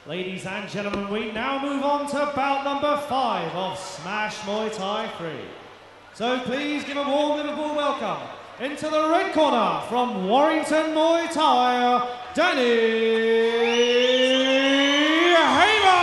Ladies and gentlemen, we now move on to bout number 5 of Smash Muay Thai 3. So please give a warm Liverpool welcome into the red corner from Warrington Muay Thai, Danny Hamer!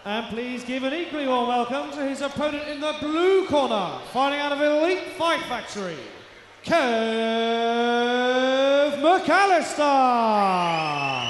And please give an equally warm welcome to his opponent in the blue corner, fighting out of Elite Fight Factory, Kev Mcalister.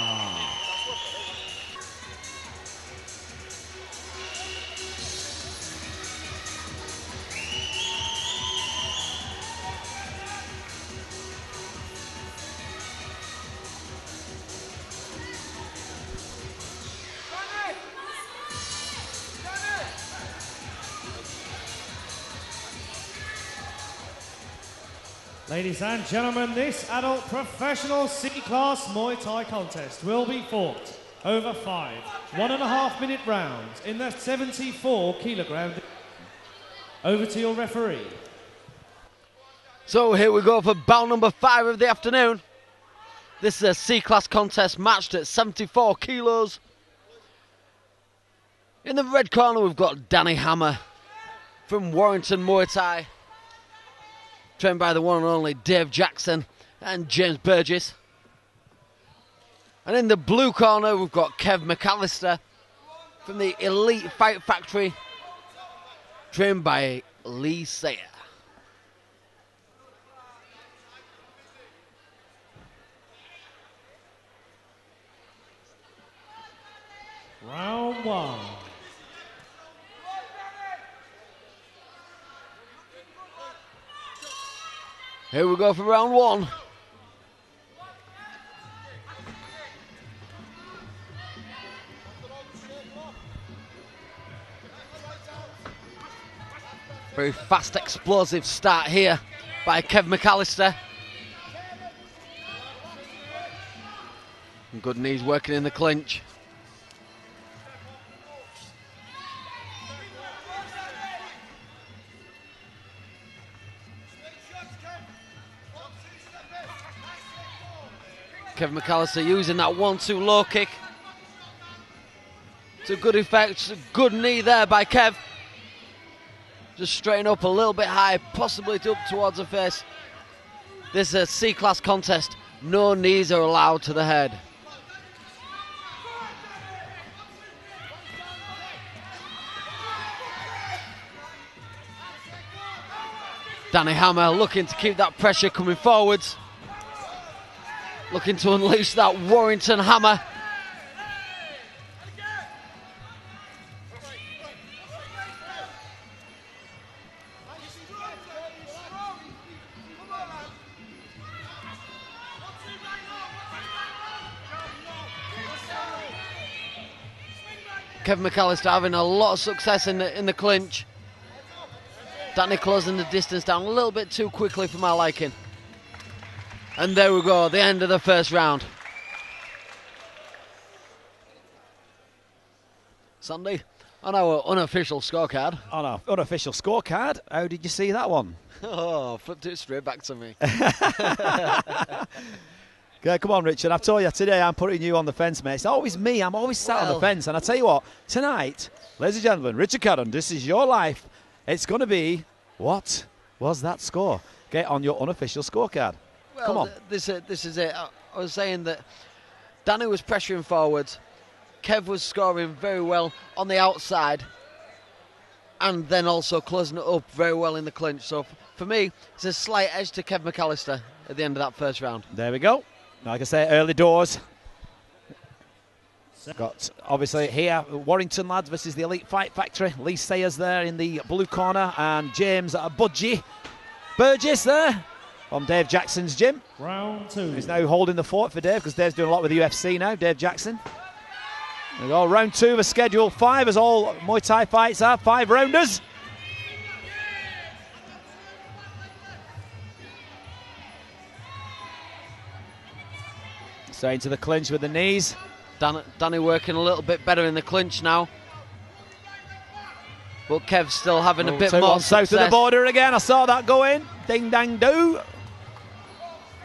Ladies and gentlemen, this adult professional C-class Muay Thai contest will be fought over 5 1.5-minute rounds in the 74-kilogram. Over to your referee. So here we go for bout number 5 of the afternoon. This is a C-class contest matched at 74 kilos. In the red corner we've got Danny Hammer from Warrington Muay Thai, trained by the one and only Dave Jackson and James Burgess. And in the blue corner we've got Kev Mcalister from the Elite Fight Factory, trained by Lee Sayer. Round 1. Here we go for round 1. Very fast, explosive start here by Kev Mcalister. And good knees working in the clinch. Kev Mcalister using that 1-2 low kick to good effect. Good knee there by Kev. Just straighten up a little bit high, possibly up towards the face. This is a C-class contest. No knees are allowed to the head. Danny Hammer looking to keep that pressure coming forwards. Looking to unleash that Warrington hammer. Kev Mcalister having a lot of success in the clinch. Danny closing the distance down a little bit too quickly for my liking. And there we go, the end of the first round. Sandy, on our unofficial scorecard. On our unofficial scorecard, how did you see that one? Oh, flipped it straight back to me. Yeah, come on, Richard. I've told you today I'm putting you on the fence, mate. It's always me. I'm always sat on the fence. And I tell you what, tonight, ladies and gentlemen, Richard Cadden, this is your life. It's going to be, what was that score? Get on your unofficial scorecard. Well, come on. This is it. I was saying that Danny was pressuring forwards. Kev was scoring very well on the outside. And then also closing it up very well in the clinch. So for me, it's a slight edge to Kev Mcalister at the end of that first round. There we go. Like I say, early doors. Got, obviously, here, Warrington lads versus the Elite Fight Factory. Lee Sayers there in the blue corner. And James Burgess there from Dave Jackson's gym. Round 2. He's now holding the fort for Dave because Dave's doing a lot with the UFC now, Dave Jackson. There we go, round 2 of a schedule 5, as all Muay Thai fights are, 5 rounders. Straight into the clinch with the knees. Danny working a little bit better in the clinch now. But Kev's still having a bit more success. South of the border again. I saw that go in. Ding, dang, do.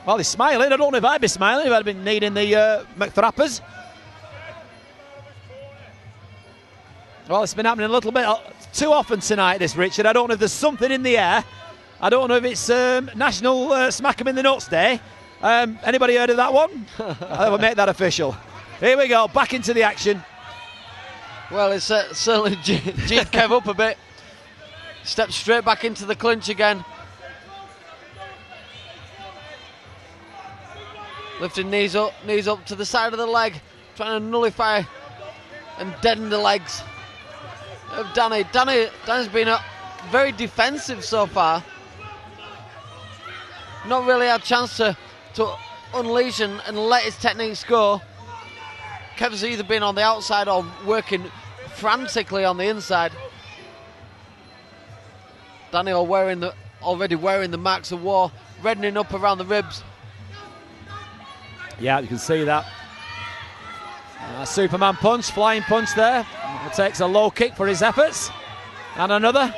Well, he's smiling. I don't know if I'd be smiling if I'd been needing the McThrappers. Well, it's been happening a little bit too often tonight, this, Richard. I don't know if there's something in the air. I don't know if it's National Smack 'em in the Nuts Day. Anybody heard of that one? We'll make that official. Here we go, back into the action. Well, it's certainly G'd Kev up a bit. Steps straight back into the clinch again. Lifting knees up to the side of the leg, trying to nullify and deaden the legs of Danny. Danny's been very defensive so far. Not really had a chance to unleash and let his techniques go. Kev's either been on the outside or working frantically on the inside. Danny already wearing the marks of war, reddening up around the ribs. Yeah, you can see that. Superman punch, flying punch there. It takes a low kick for his efforts. And another.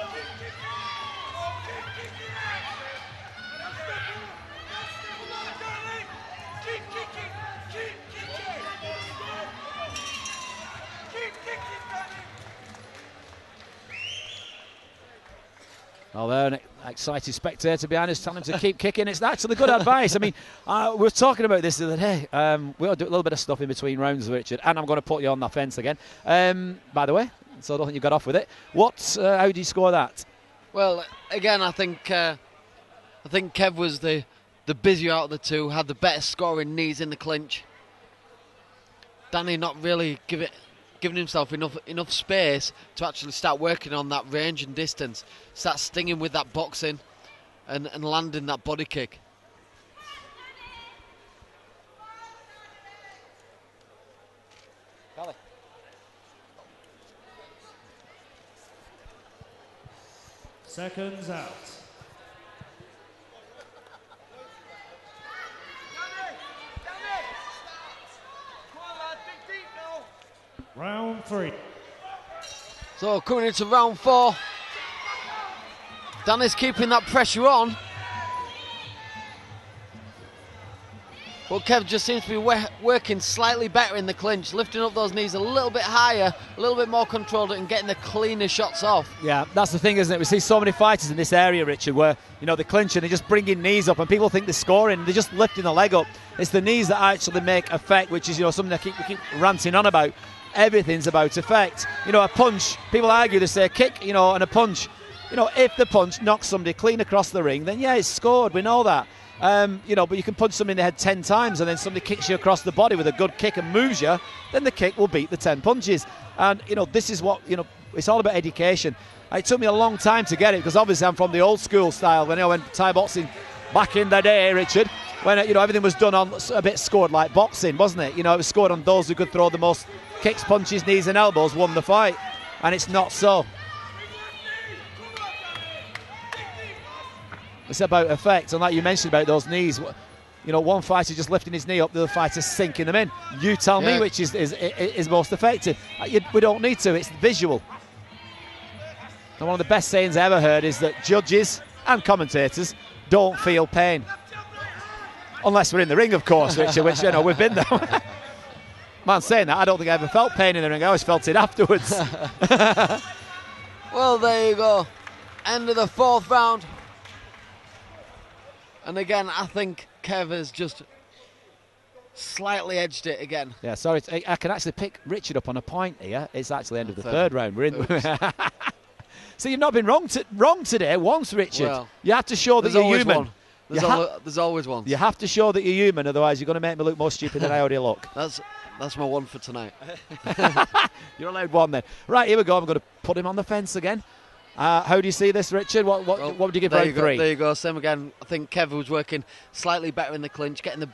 Well, there, an excited spectator behind us telling him to keep kicking. It's actually good advice. I mean, we were talking about this the other day. We'll do a little bit of stuff in between rounds, Richard, and I'm going to put you on that fence again. By the way, so I don't think you got off with it. How do you score that? Well, again, I think Kev was the busier out of the two, had the better scoring knees in the clinch. Danny not really giving himself enough space to actually start working on that range and distance, start stinging with that boxing and landing that body kick. Seconds out. Round 3. So coming into round 4, Danny's keeping that pressure on, but Kev just seems to be working slightly better in the clinch, lifting up those knees a little bit higher, a little bit more controlled, and getting the cleaner shots off. Yeah, that's the thing, isn't it? We see so many fighters in this area, Richard, where they clinch and they're just bringing knees up, and people think they're scoring. They're just lifting the leg up. It's the knees that actually make effect, which is something that we keep ranting on about. Everything's about effect. A punch, people argue, they say kick, and a punch. If the punch knocks somebody clean across the ring, then yeah, it's scored. We know that. But you can punch somebody in the head 10 times and then somebody kicks you across the body with a good kick and moves you, then the kick will beat the 10 punches. And, this is what, it's all about education. It took me a long time to get it because obviously I'm from the old school style when Thai boxing back in the day, Richard, when, everything was done on a bit scored like boxing, wasn't it? It was scored on those who could throw the most kicks, punches, knees and elbows won the fight. And it's not so. It's about effect, and like you mentioned about those knees, one fighter just lifting his knee up, the other fighter sinking them in. You tell me which is most effective. We don't need to, it's visual. And one of the best sayings I ever heard is that judges and commentators don't feel pain. Unless we're in the ring, of course, which we've been there. Man, saying that, I don't think I ever felt pain in the ring. I always felt it afterwards. Well, there you go. End of the 4th round. And again, I think Kev has just slightly edged it again. Yeah, sorry. I can actually pick Richard up on a point here. It's actually end of the 3rd round. We're in. So you've not been wrong today once, Richard. Well, you have to show that you're human. There's always one. You have to show that you're human, otherwise you're going to make me look more stupid than I already look. That's my one for tonight. You're allowed one then. Right, here we go. I'm going to put him on the fence again. How do you see this, Richard? What would you give round 3? There you go. Same again. I think Kev was working slightly better in the clinch, getting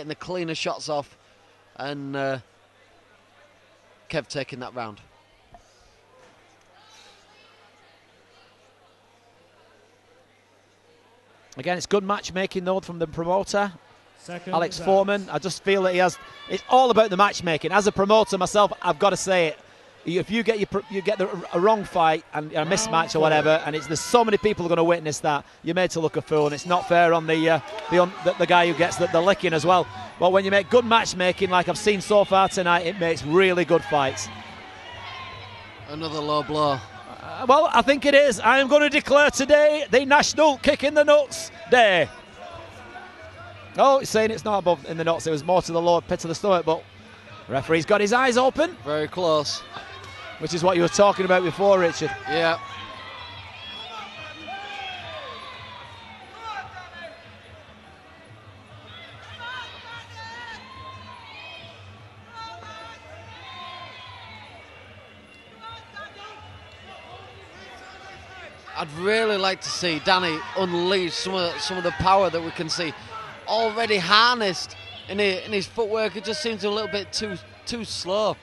the cleaner shots off, and Kev taking that round. Again, it's good matchmaking though from the promoter. Alex Foreman. I just feel that he has. It's all about the matchmaking. As a promoter myself, I've got to say it. If you get a wrong fight and a mismatch or whatever, and there's so many people are going to witness that, you're made to look a fool, and it's not fair on the guy who gets the licking as well. But when you make good matchmaking, like I've seen so far tonight, it makes really good fights. Another low blow. Well, I think it is. I am going to declare today the National Kick in the Nuts Day. Oh, he's saying it's not above in the nuts. It was more to the lower pit of the stomach, but the referee's got his eyes open. Very close. Which is what you were talking about before, Richard. Yeah. I'd really like to see Danny unleash some of the power that we can see already harnessed in his footwork. It just seems a little bit too slow.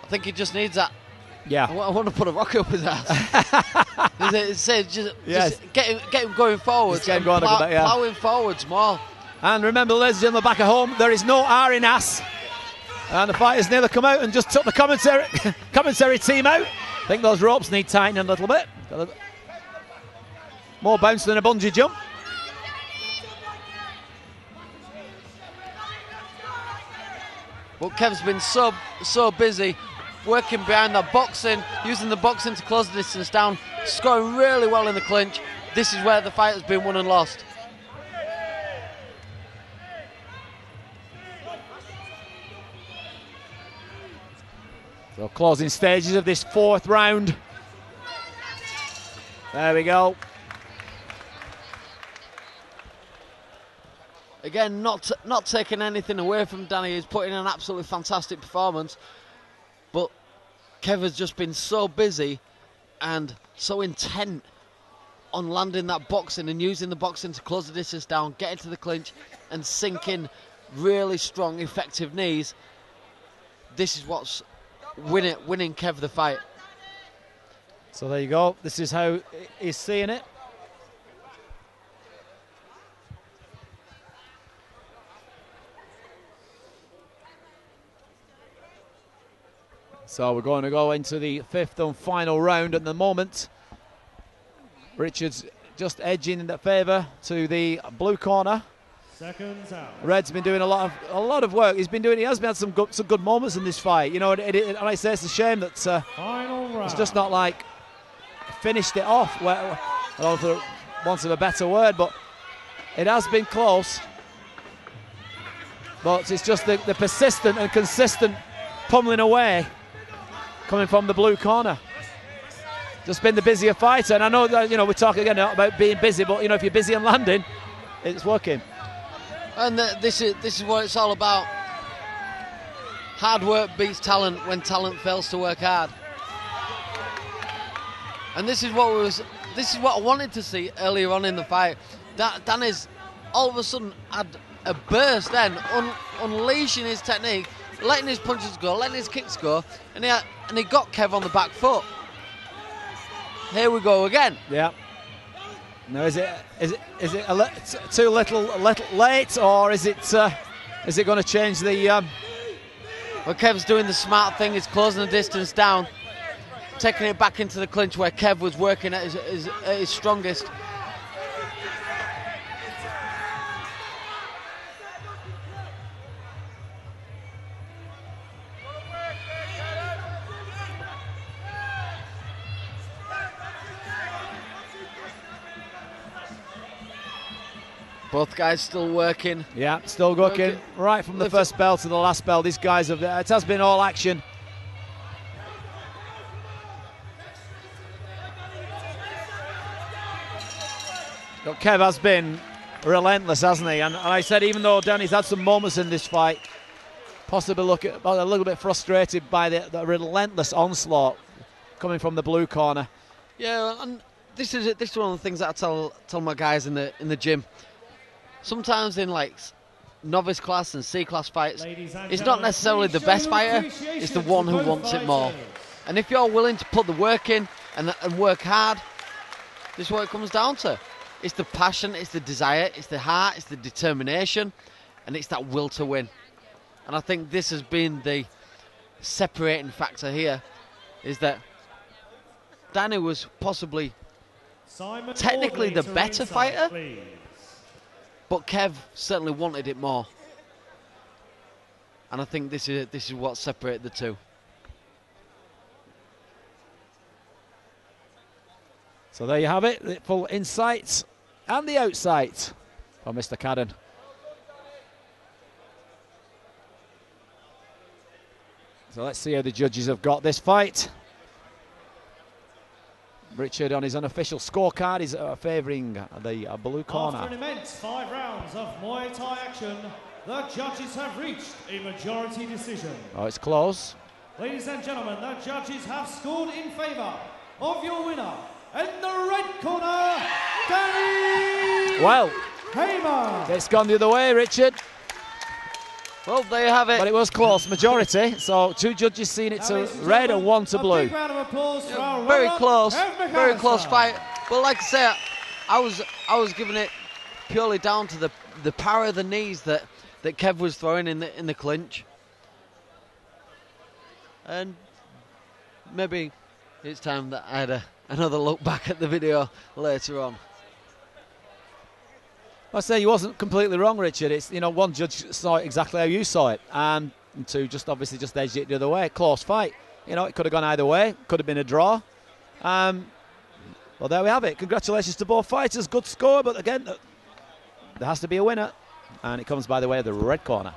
I think he just needs that. Yeah. I want to put a rocket up his ass. It says just get him going forwards. Get him going a bit, yeah. Plowing forwards more. And remember, ladies and gentlemen, back at home, there is no R in ass. And the fighters nearly come out and just took the commentary team out. I think those ropes need tightening a little bit. More bounce than a bungee jump. But Kev's been so busy working behind that boxing, using the boxing to close the distance down, scoring really well in the clinch. This is where the fight has been won and lost. So closing stages of this fourth round. There we go. Again, not taking anything away from Danny. He's putting in an absolutely fantastic performance. But Kev has just been so busy and so intent on landing that boxing and using the boxing to close the distance down, get into the clinch and sink in really strong, effective knees. This is what's winning Kev the fight. So there you go. This is how he's seeing it. So we're going to go into the fifth and final round at the moment. Richard's just edging in favour to the blue corner. Seconds out. Red's been doing a lot of work. He has been had some good moments in this fight. You know, and I say it's a shame that it's just not like finished it off. I don't know for want of a better word, but it has been close. But it's just the persistent and consistent pummeling away coming from the blue corner. Just been the busier fighter, and I know that, you know, we talk again about being busy, but you know, if you're busy and landing, it's working. And this is what it's all about. Hard work beats talent when talent fails to work hard. And this is what I wanted to see earlier on in the fight. Danny's all of a sudden had a burst then, unleashing his technique, letting his punches go, letting his kicks go, and he got Kev on the back foot. Here we go again. Yeah. Now is it too little late, or is it going to change the? Well, Kev's doing the smart thing. He's closing the distance down, taking it back into the clinch where Kev was working at his strongest. Both guys still working. Yeah, still working. Right from the first bell to the last bell. These guys have. It has been all action. But Kev has been relentless, hasn't he? And I said, even though Danny's had some moments in this fight, possibly a little bit frustrated by the relentless onslaught coming from the blue corner. Yeah, and this is one of the things that I tell my guys in the gym. Sometimes in like novice class and C class fights, it's not necessarily the best fighter, it's the one who wants it more. And if you're willing to put the work in and work hard, this is what it comes down to. It's the passion, it's the desire, it's the heart, it's the determination, and it's that will to win. And I think this has been the separating factor here, is that Danny was possibly technically the better fighter, but Kev certainly wanted it more. And I think this is what separated the two. So there you have it, the full insight and the outsight from Mr. Cadden. So let's see how the judges have got this fight. Richard, on his unofficial scorecard, is favouring the blue corner. After an immense 5 rounds of Muay Thai action, the judges have reached a majority decision. Oh, it's close. Ladies and gentlemen, the judges have scored in favour of your winner. In the red corner, Danny Well, Hamer. it's gone the other way, Richard. Well, there you have it. But it was close, majority. So 2 judges seen it to red and 1 to blue. A big round of applause for our Very runner, close, Kev very McAllister. close fight. But like I say, I was giving it purely down to the power of the knees that Kev was throwing in the clinch. And maybe it's time that I had another look back at the video later on. I say you wasn't completely wrong, Richard. It's, you know, 1 judge saw it exactly how you saw it, and 2 just obviously just edged it the other way. Close fight. You know, it could have gone either way. Could have been a draw. Well, there we have it. Congratulations to both fighters. Good score, but again, there has to be a winner, and it comes by the way of the red corner.